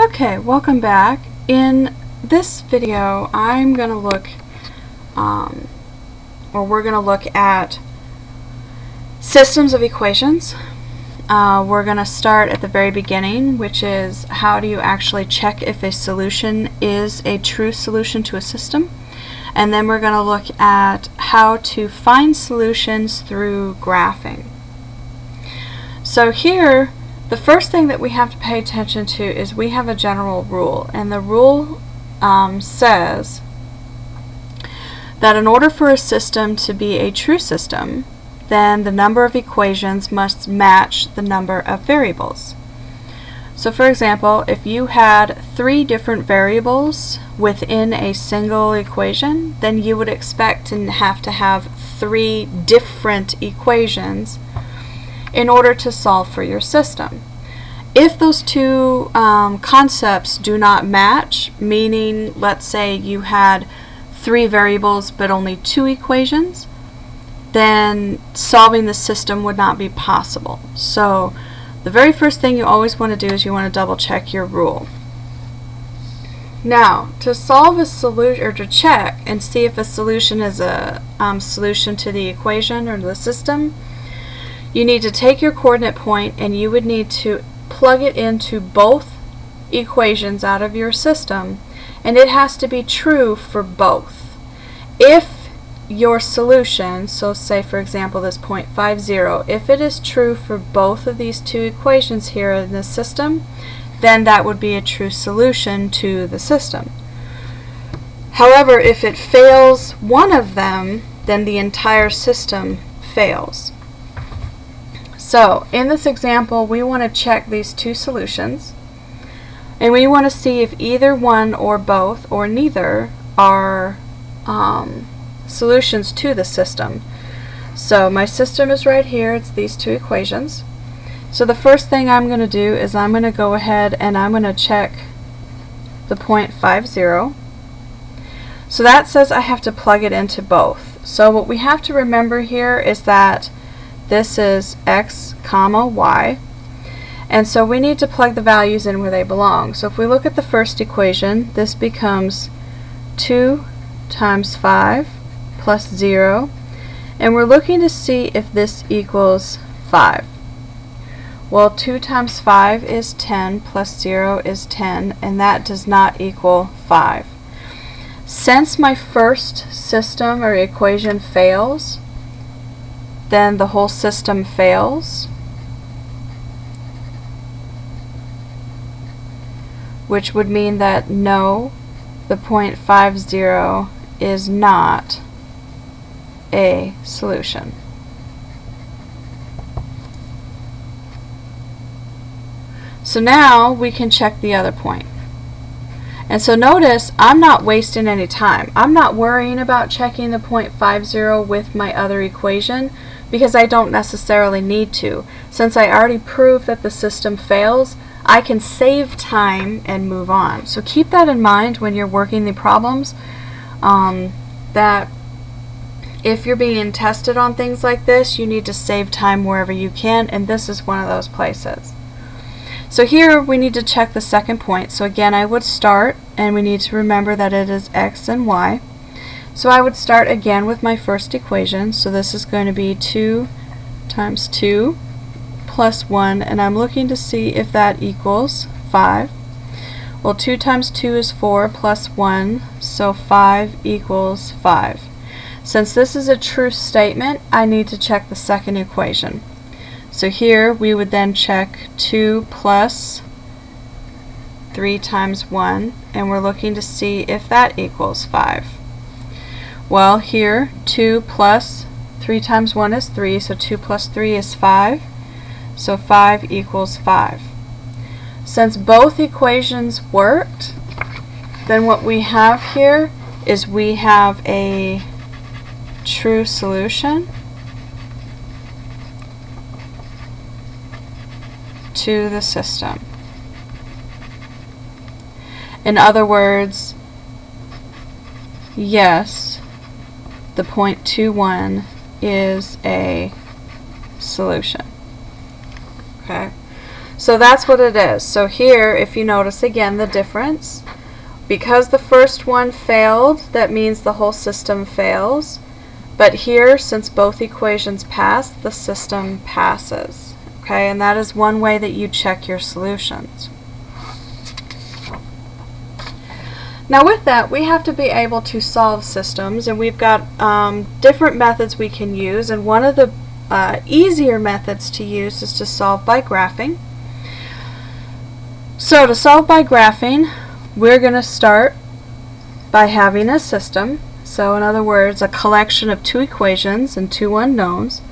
Okay, welcome back. In this video, I'm going to look, we're going to look at systems of equations. We're going to start at the very beginning, which is how do you actually check if a solution is a true solution to a system. And then we're going to look at how to find solutions through graphing. So here, the first thing that we have to pay attention to is we have a general rule, and the rule says that in order for a system to be a true system, then the number of equations must match the number of variables. So for example, if you had 3 different variables within a single equation, then you would expect to have 3 different equations in order to solve for your system. If those two concepts do not match, meaning let's say you had 3 variables but only 2 equations, then solving the system would not be possible. So the very first thing you always want to do is you want to double check your rule. Now, to solve a solution, or to check and see if a solution is a solution to the equation or the system, you need to take your coordinate point and you would need to plug it into both equations out of your system, and it has to be true for both. If your solution, so say for example this 0.50, if it is true for both of these 2 equations here in the system, then that would be a true solution to the system. However, if it fails one of them, then the entire system fails. So in this example, we want to check these 2 solutions, and we want to see if either one or both or neither are solutions to the system. So my system is right here. It's these 2 equations. So the first thing I'm going to do is I'm going to go ahead and I'm going to check the 0.50. So that says I have to plug it into both. So what we have to remember here is that this is x comma y, and so we need to plug the values in where they belong. So if we look at the first equation, this becomes 2 times 5 plus 0, and we're looking to see if this equals 5. Well, 2 times 5 is 10 plus 0 is 10, and that does not equal 5. Since my first system or equation fails, then the whole system fails, which would mean that no, the 0.50 is not a solution. So now we can check the other point. And so notice I'm not wasting any time. I'm not worrying about checking the 0.50 with my other equation because I don't necessarily need to. Since I already proved that the system fails, I can save time and move on. So keep that in mind when you're working the problems, that if you're being tested on things like this, you need to save time wherever you can, and this is one of those places. So here we need to check the second point. So again, I would start, and we need to remember that it is x and y. So I would start again with my first equation. So this is going to be 2 times 2 plus 1, and I'm looking to see if that equals 5. Well, 2 times 2 is 4 plus 1, so 5 equals 5. Since this is a true statement, I need to check the second equation. So here we would then check 2 plus 3 times 1, and we're looking to see if that equals 5. Well, here 2 plus 3 times 1 is 3, so 2 plus 3 is 5, so 5 equals 5. Since both equations worked, then what we have here is we have a true solution to the system. In other words, yes, the 0.21 is a solution. Okay, So that's what it is. So here, if you notice again the difference, because the first one failed, that means the whole system fails. But here, since both equations pass, the system passes. Okay, and that is one way that you check your solutions. Now with that, we have to be able to solve systems, and we've got different methods we can use, and one of the easier methods to use is to solve by graphing. So to solve by graphing, we're going to start by having a system. So in other words, a collection of two equations and two unknowns.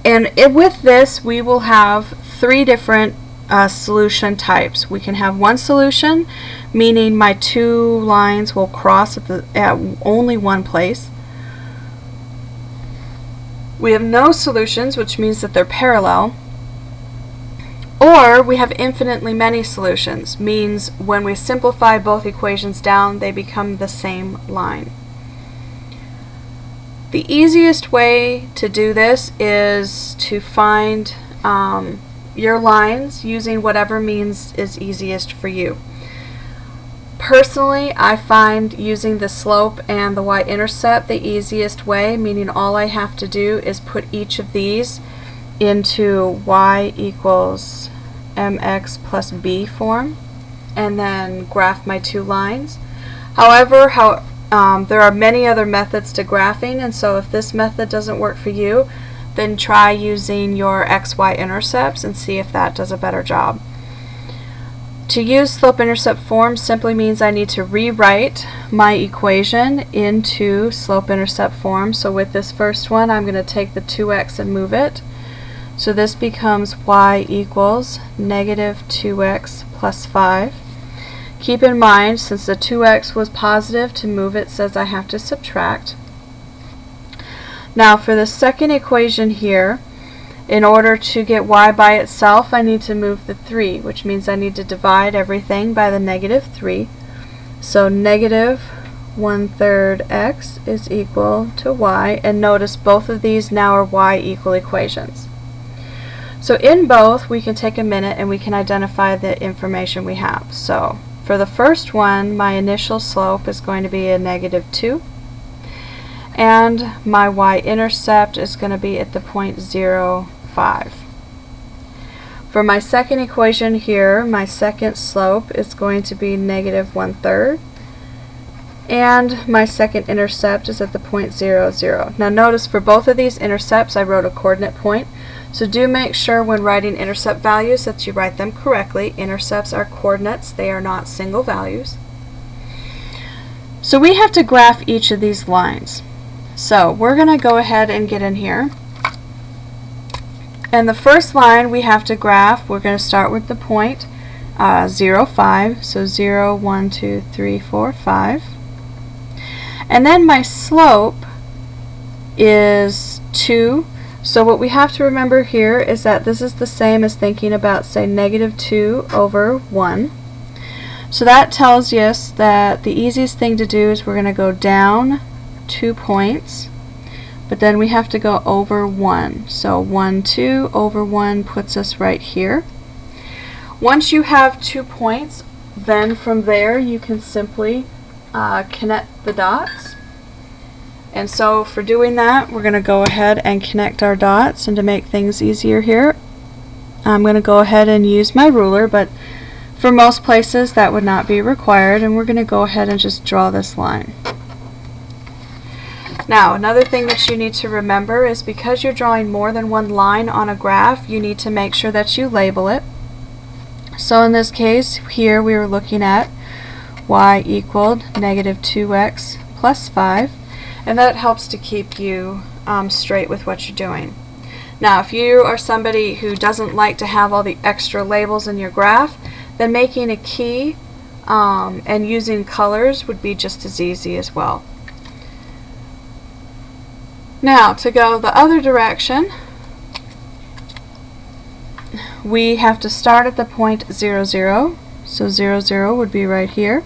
With this, we will have three different solution types. We can have one solution, meaning my two lines will cross at only one place. We have no solutions, which means that they're parallel. Or we have infinitely many solutions, means when we simplify both equations down, they become the same line. The easiest way to do this is to find your lines using whatever means is easiest for you. Personally, I find using the slope and the y-intercept the easiest way, meaning all I have to do is put each of these into y equals mx plus b form and then graph my two lines. However, there are many other methods to graphing, and so if this method doesn't work for you, then try using your xy intercepts and see if that does a better job. To use slope-intercept form simply means I need to rewrite my equation into slope-intercept form. So with this first one, I'm going to take the 2x and move it. So this becomes y equals negative 2x plus 5. Keep in mind, since the 2x was positive, to move it says I have to subtract. Now for the second equation here, in order to get y by itself, I need to move the 3, which means I need to divide everything by the negative 3. So negative 1/3 x is equal to y, and notice both of these now are y equal equations. So in both, we can take a minute and we can identify the information we have. So for the first one, my initial slope is going to be a negative 2. And my y-intercept is going to be at the point 0, 5. For my second equation here, my second slope is going to be negative 1/3. And my second intercept is at the point 0, 0. Now notice for both of these intercepts, I wrote a coordinate point. So do make sure when writing intercept values that you write them correctly. Intercepts are coordinates, they are not single values. So we have to graph each of these lines. So we're going to go ahead and get in here. And the first line we have to graph, we're going to start with the point 0, 5. So 0, 1, 2, 3, 4, 5. And then my slope is 2. So what we have to remember here is that this is the same as thinking about, say, negative 2 over 1. So that tells us that the easiest thing to do is we're going to go down 2 points, but then we have to go over 1. So 1, 2 over 1 puts us right here. Once you have 2 points, then from there you can simply connect the dots. And so for doing that, we're going to go ahead and connect our dots. And to make things easier here, I'm going to go ahead and use my ruler, but for most places that would not be required, and we're going to go ahead and just draw this line. Now, another thing that you need to remember is because you're drawing more than one line on a graph, you need to make sure that you label it. So in this case, here we were looking at y equaled negative 2x plus 5. And that helps to keep you straight with what you're doing. Now, if you are somebody who doesn't like to have all the extra labels in your graph, then making a key and using colors would be just as easy as well. Now, to go the other direction, we have to start at the point 0, 0. So 0, 0 would be right here.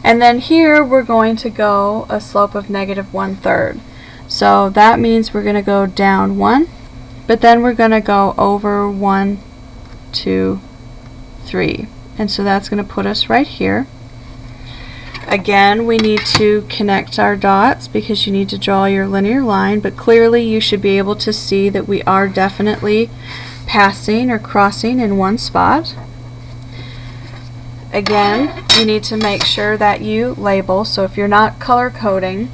And then here we're going to go a slope of negative 1/3. So that means we're going to go down 1, but then we're going to go over 1, 2, 3. And so that's going to put us right here. Again, we need to connect our dots because you need to draw your linear line, but clearly you should be able to see that we are definitely passing or crossing in one spot. Again, you need to make sure that you label. So if you're not color coding,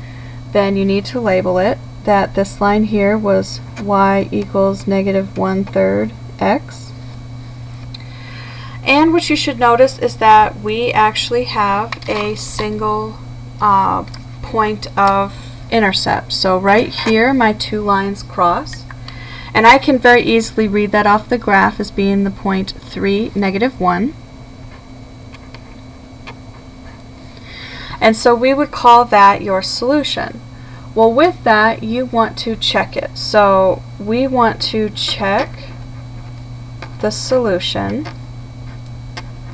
then you need to label it that this line here was y equals negative 1/3 x. And what you should notice is that we actually have a single point of intercept. So right here, my two lines cross. And I can very easily read that off the graph as being the point 3, negative 1. And so we would call that your solution. Well, with that, you want to check it. So we want to check the solution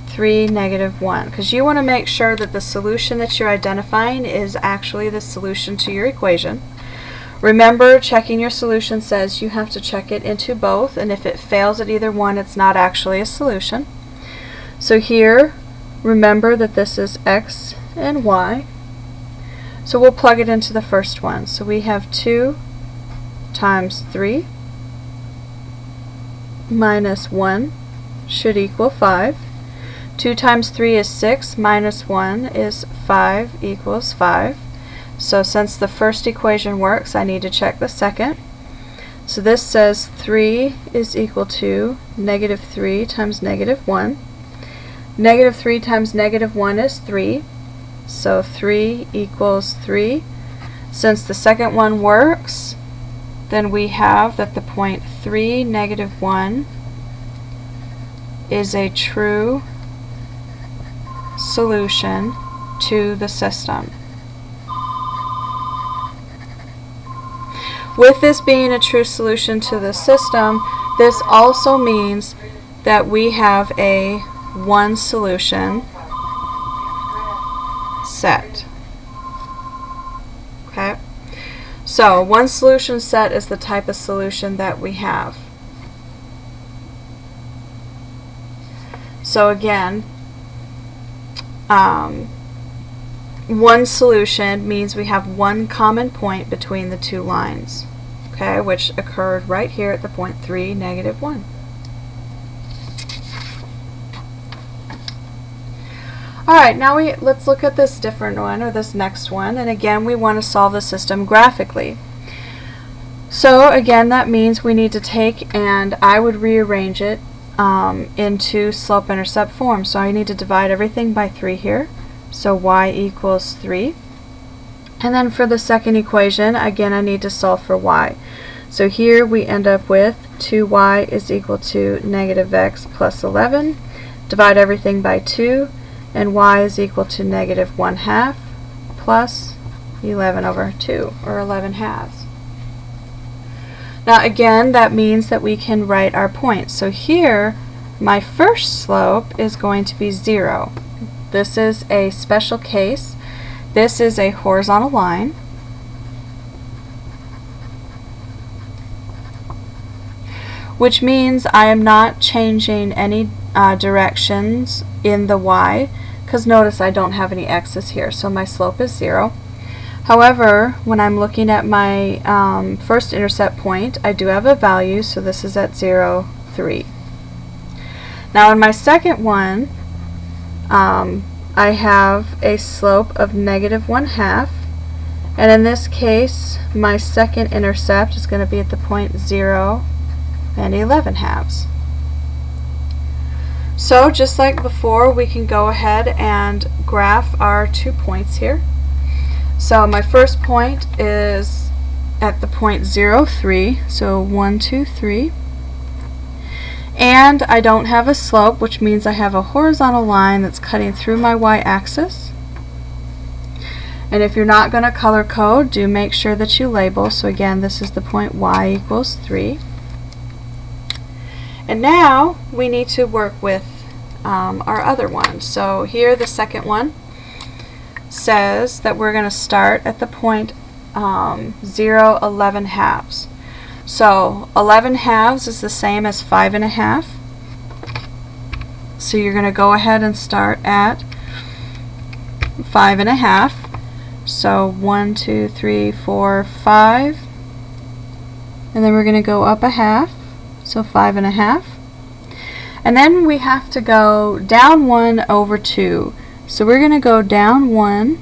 3, negative 1, because you want to make sure that the solution that you're identifying is actually the solution to your equation. Remember, checking your solution says you have to check it into both, and if it fails at either one, it's not actually a solution. So here, remember that this is x and y. So we'll plug it into the first one. So we have 2 times 3 minus 1 should equal 5. 2 times 3 is 6, minus 1 is 5 equals 5. So since the first equation works, I need to check the second. So this says 3 is equal to negative 3 times negative 1. Negative 3 times negative 1 is 3. So 3 equals 3. Since the second one works, then we have that the point 3, negative 1 is a true solution to the system. With this being a true solution to the system, this also means that we have a one solution set. Okay? So, one solution set is the type of solution that we have. So again, one solution means we have one common point between the two lines, okay, which occurred right here at the point 3, negative 1. Alright, now let's look at this different one, or this next one, and again we want to solve the system graphically. So again, that means we need to take, and I would rearrange it into slope-intercept form. So I need to divide everything by 3 here. So y equals 3. And then for the second equation, again I need to solve for y. So here we end up with 2y is equal to negative x plus 11. Divide everything by 2, and y is equal to negative 1/2 plus 11 over 2, or 11 halves. Now again, that means that we can write our points. So here, my first slope is going to be 0. This is a special case. This is a horizontal line. Which means I am not changing any directions in the y, because notice I don't have any x's here, so my slope is 0. However, when I'm looking at my first intercept point, I do have a value, so this is at 0, 3. Now in my second one, I have a slope of negative 1/2, and in this case, my second intercept is going to be at the point 0 and 11 halves. So just like before, we can go ahead and graph our 2 points here. So my first point is at the point 0, 3, so 1, 2, 3. And I don't have a slope, which means I have a horizontal line that's cutting through my y-axis. And if you're not going to color code, do make sure that you label. So again, this is the point y equals 3. And now we need to work with our other one. So here, the second one says that we're going to start at the point 0, 11 halves. So 11 halves is the same as 5 1/2. So you're going to go ahead and start at 5 1/2. So 1, 2, 3, 4, 5. And then we're going to go up a half. So 5 1/2. And then we have to go down 1 over 2. So we're going to go down 1.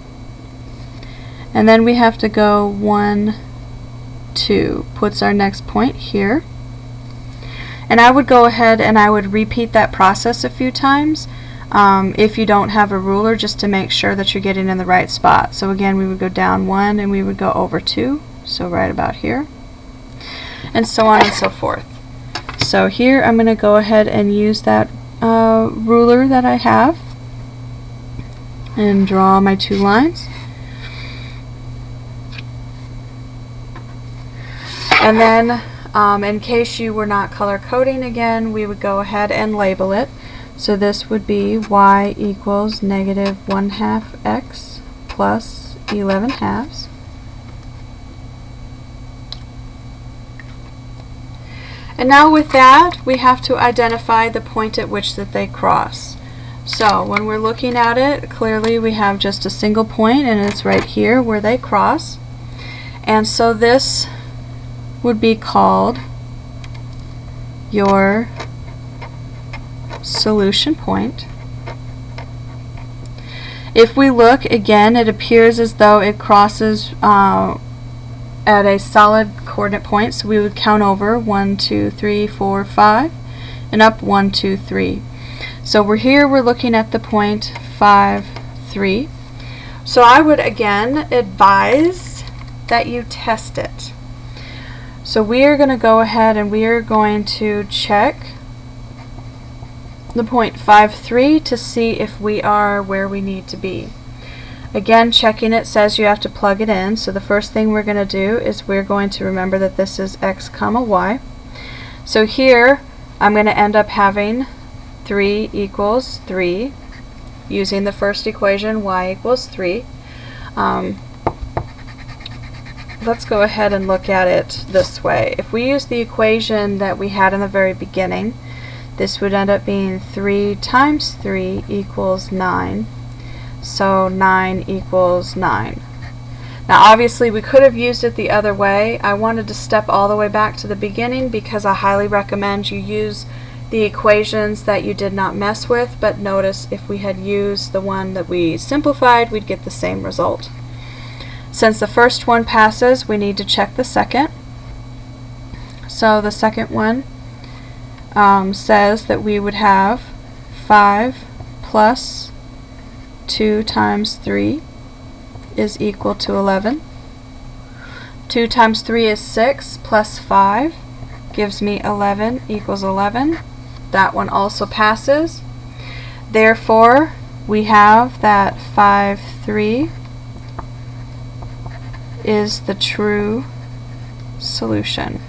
And then we have to go 1, 2. Puts our next point here. And I would go ahead and I would repeat that process a few times if you don't have a ruler, just to make sure that you're getting in the right spot. So again, we would go down 1 and we would go over 2. So right about here. And so on and so forth. So here I'm going to go ahead and use that ruler that I have and draw my 2 lines. And then in case you were not color coding again, we would go ahead and label it. So this would be y equals negative 1/2 x plus 11 halves. And now with that, we have to identify the point at which that they cross. So when we're looking at it, clearly we have just a single point, and it's right here where they cross. And so this would be called your solution point. If we look again, it appears as though it crosses at a solid coordinate point, so we would count over 1, 2, 3, 4, 5, and up 1, 2, 3. So we're looking at the point 5, 3. So I would again advise that you test it. So we are going to go ahead and we are going to check the point 5, 3 to see if we are where we need to be. Again, checking it says you have to plug it in. So the first thing we're going to do is we're going to remember that this is x comma y. So here I'm going to end up having 3 equals 3 using the first equation, y equals 3. Let's go ahead and look at it this way. If we use the equation that we had in the very beginning, this would end up being 3 times 3 equals 9. So 9 equals 9. Now obviously we could have used it the other way. I wanted to step all the way back to the beginning because I highly recommend you use the equations that you did not mess with, but notice if we had used the one that we simplified, we'd get the same result. Since the first one passes, we need to check the second. So the second one says that we would have 5 plus 2 times 3 is equal to 11. 2 times 3 is 6 plus 5 gives me 11 equals 11. That one also passes. Therefore, we have that 5, 3 is the true solution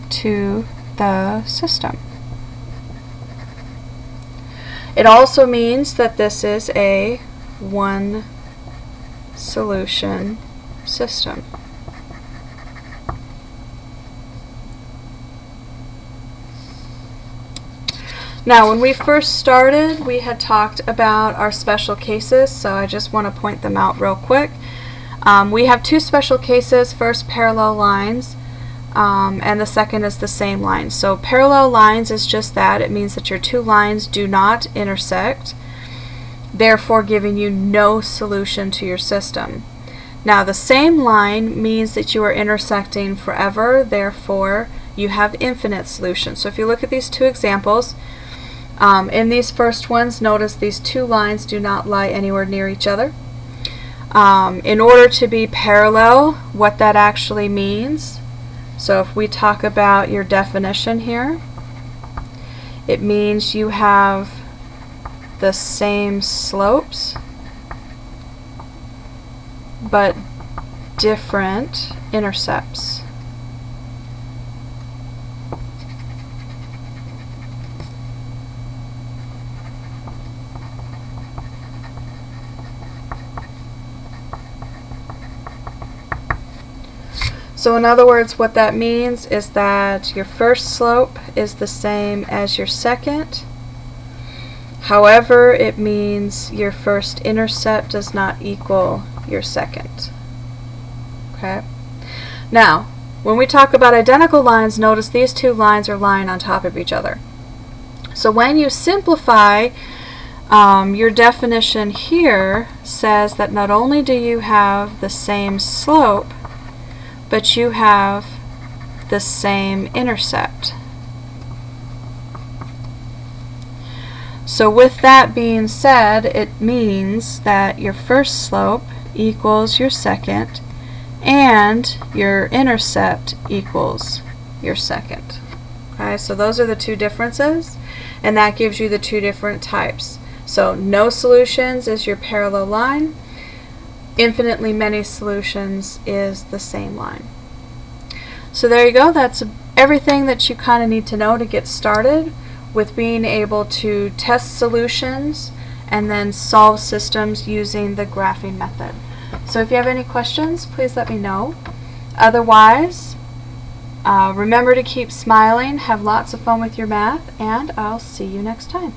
to the system. It also means that this is a one solution system. Now, when we first started, we had talked about our special cases, so I just want to point them out real quick. We have 2 special cases, first parallel lines, and the second is the same line. So parallel lines is just that. It means that your 2 lines do not intersect, therefore giving you no solution to your system. Now the same line means that you are intersecting forever, therefore you have infinite solutions. So if you look at these 2 examples, in these first ones, notice these 2 lines do not lie anywhere near each other. In order to be parallel, what that actually means, so if we talk about your definition here, it means you have the same slopes but different intercepts. So in other words, what that means is that your first slope is the same as your second. However, it means your first intercept does not equal your second. Okay? Now, when we talk about identical lines, notice these two lines are lying on top of each other. So when you simplify, your definition here says that not only do you have the same slope, but you have the same intercept. So with that being said, it means that your first slope equals your second, and your intercept equals your second. Okay, so those are the two differences, and that gives you the two different types. So no solutions is your parallel line. Infinitely many solutions is the same line. So there you go. That's everything that you kind of need to know to get started with being able to test solutions and then solve systems using the graphing method. So if you have any questions, please let me know. Otherwise, remember to keep smiling, have lots of fun with your math, and I'll see you next time.